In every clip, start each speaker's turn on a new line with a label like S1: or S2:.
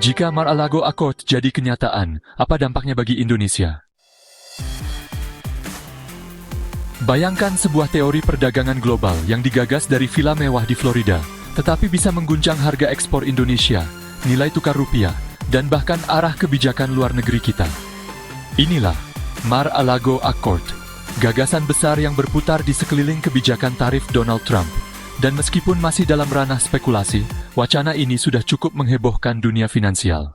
S1: Jika Mar-a-Lago Accord jadi kenyataan, apa dampaknya bagi Indonesia? Bayangkan sebuah teori perdagangan global yang digagas dari villa mewah di Florida, tetapi bisa mengguncang harga ekspor Indonesia, nilai tukar rupiah, dan bahkan arah kebijakan luar negeri kita. Inilah Mar-a-Lago Accord, gagasan besar yang berputar di sekeliling kebijakan tarif Donald Trump. Dan meskipun masih dalam ranah spekulasi, wacana ini sudah cukup menghebohkan dunia finansial.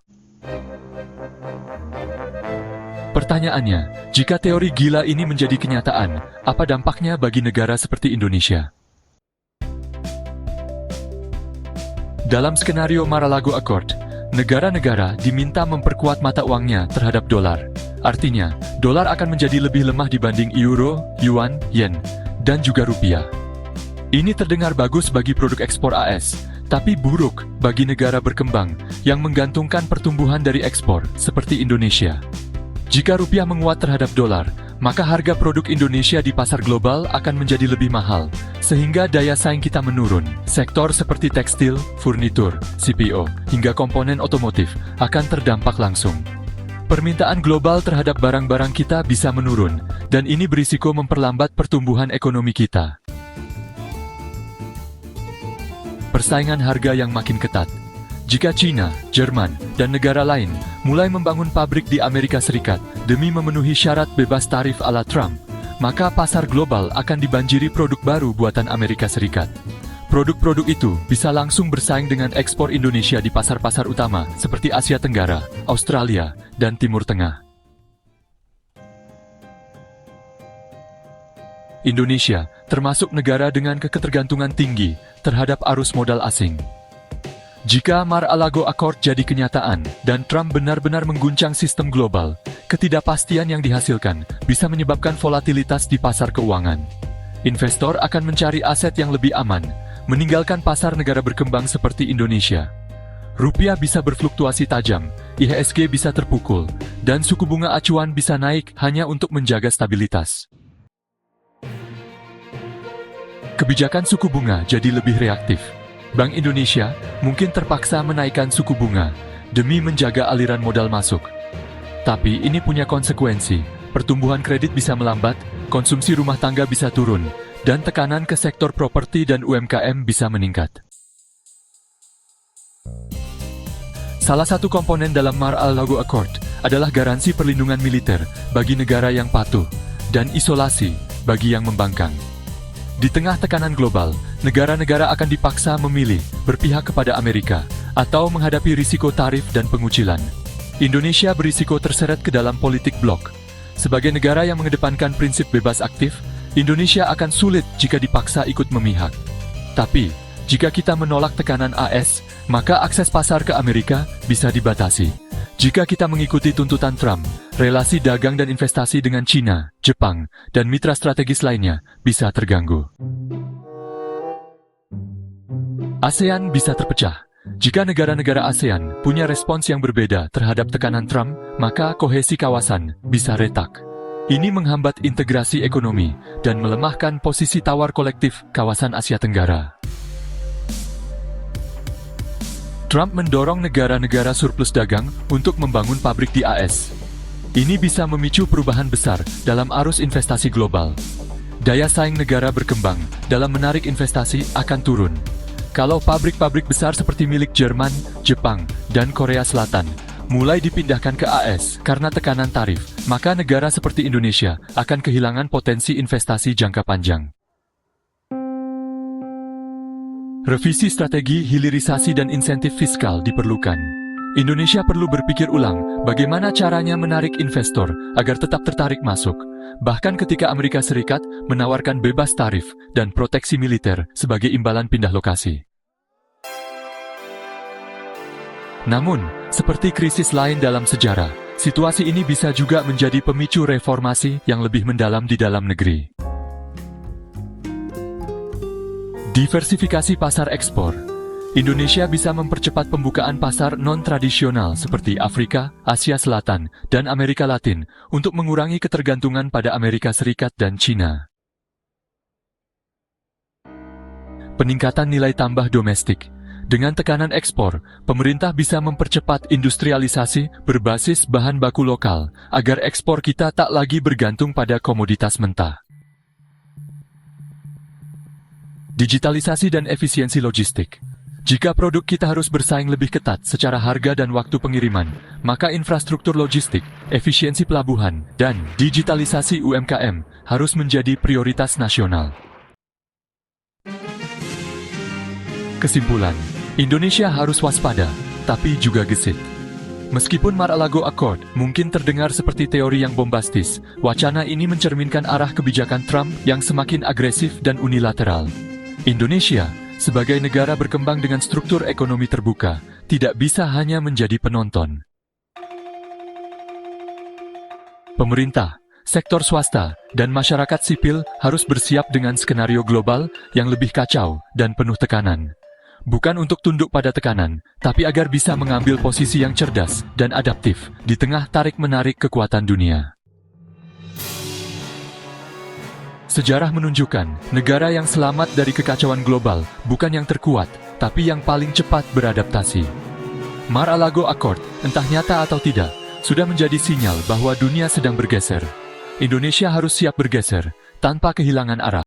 S1: Pertanyaannya, jika teori gila ini menjadi kenyataan, apa dampaknya bagi negara seperti Indonesia? Dalam skenario Mar-a-Lago Accord, negara-negara diminta memperkuat mata uangnya terhadap dolar. Artinya, dolar akan menjadi lebih lemah dibanding euro, yuan, yen, dan juga rupiah. Ini terdengar bagus bagi produk ekspor AS, tapi buruk bagi negara berkembang yang menggantungkan pertumbuhan dari ekspor, seperti Indonesia. Jika rupiah menguat terhadap dolar, maka harga produk Indonesia di pasar global akan menjadi lebih mahal, sehingga daya saing kita menurun. Sektor seperti tekstil, furnitur, CPO, hingga komponen otomotif akan terdampak langsung. Permintaan global terhadap barang-barang kita bisa menurun, dan ini berisiko memperlambat pertumbuhan ekonomi kita. Persaingan harga yang makin ketat. Jika China, Jerman, dan negara lain mulai membangun pabrik di Amerika Serikat demi memenuhi syarat bebas tarif ala Trump, maka pasar global akan dibanjiri produk baru buatan Amerika Serikat. Produk-produk itu bisa langsung bersaing dengan ekspor Indonesia di pasar-pasar utama seperti Asia Tenggara, Australia, dan Timur Tengah. Indonesia termasuk negara dengan ketergantungan tinggi terhadap arus modal asing. Jika Mar-a-Lago Accord jadi kenyataan dan Trump benar-benar mengguncang sistem global, ketidakpastian yang dihasilkan bisa menyebabkan volatilitas di pasar keuangan. Investor akan mencari aset yang lebih aman, meninggalkan pasar negara berkembang seperti Indonesia. Rupiah bisa berfluktuasi tajam, IHSG bisa terpukul, dan suku bunga acuan bisa naik hanya untuk menjaga stabilitas. Kebijakan suku bunga jadi lebih reaktif. Bank Indonesia mungkin terpaksa menaikkan suku bunga demi menjaga aliran modal masuk. Tapi ini punya konsekuensi. Pertumbuhan kredit bisa melambat, konsumsi rumah tangga bisa turun, dan tekanan ke sektor properti dan UMKM bisa meningkat. Salah satu komponen dalam Mar-a-Lago Accord adalah garansi perlindungan militer bagi negara yang patuh dan isolasi bagi yang membangkang. Di tengah tekanan global, negara-negara akan dipaksa memilih berpihak kepada Amerika atau menghadapi risiko tarif dan pengucilan. Indonesia berisiko terseret ke dalam politik blok. Sebagai negara yang mengedepankan prinsip bebas aktif, Indonesia akan sulit jika dipaksa ikut memihak. Tapi, jika kita menolak tekanan AS, maka akses pasar ke Amerika bisa dibatasi. Jika kita mengikuti tuntutan Trump, relasi dagang dan investasi dengan China, Jepang, dan mitra strategis lainnya bisa terganggu. ASEAN bisa terpecah. Jika negara-negara ASEAN punya respons yang berbeda terhadap tekanan Trump, maka kohesi kawasan bisa retak. Ini menghambat integrasi ekonomi dan melemahkan posisi tawar kolektif kawasan Asia Tenggara. Trump mendorong negara-negara surplus dagang untuk membangun pabrik di AS. Ini bisa memicu perubahan besar dalam arus investasi global. Daya saing negara berkembang dalam menarik investasi akan turun. Kalau pabrik-pabrik besar seperti milik Jerman, Jepang, dan Korea Selatan mulai dipindahkan ke AS karena tekanan tarif, maka negara seperti Indonesia akan kehilangan potensi investasi jangka panjang. Revisi strategi hilirisasi dan insentif fiskal diperlukan. Indonesia perlu berpikir ulang bagaimana caranya menarik investor agar tetap tertarik masuk, bahkan ketika Amerika Serikat menawarkan bebas tarif dan proteksi militer sebagai imbalan pindah lokasi. Namun, seperti krisis lain dalam sejarah, situasi ini bisa juga menjadi pemicu reformasi yang lebih mendalam di dalam negeri. Diversifikasi pasar ekspor. Indonesia bisa mempercepat pembukaan pasar non-tradisional seperti Afrika, Asia Selatan, dan Amerika Latin untuk mengurangi ketergantungan pada Amerika Serikat dan China. Peningkatan nilai tambah domestik. Dengan tekanan ekspor, pemerintah bisa mempercepat industrialisasi berbasis bahan baku lokal, agar ekspor kita tak lagi bergantung pada komoditas mentah. Digitalisasi dan efisiensi logistik. Jika produk kita harus bersaing lebih ketat secara harga dan waktu pengiriman, maka infrastruktur logistik, efisiensi pelabuhan, dan digitalisasi UMKM harus menjadi prioritas nasional. Kesimpulan, Indonesia harus waspada, tapi juga gesit. Meskipun Mar-a-Lago Accord mungkin terdengar seperti teori yang bombastis, wacana ini mencerminkan arah kebijakan Trump yang semakin agresif dan unilateral. Indonesia, sebagai negara berkembang dengan struktur ekonomi terbuka, tidak bisa hanya menjadi penonton. Pemerintah, sektor swasta, dan masyarakat sipil harus bersiap dengan skenario global yang lebih kacau dan penuh tekanan. Bukan untuk tunduk pada tekanan, tapi agar bisa mengambil posisi yang cerdas dan adaptif di tengah tarik-menarik kekuatan dunia. Sejarah menunjukkan, negara yang selamat dari kekacauan global bukan yang terkuat, tapi yang paling cepat beradaptasi. Mar-a-Lago Accord, entah nyata atau tidak, sudah menjadi sinyal bahwa dunia sedang bergeser. Indonesia harus siap bergeser, tanpa kehilangan arah.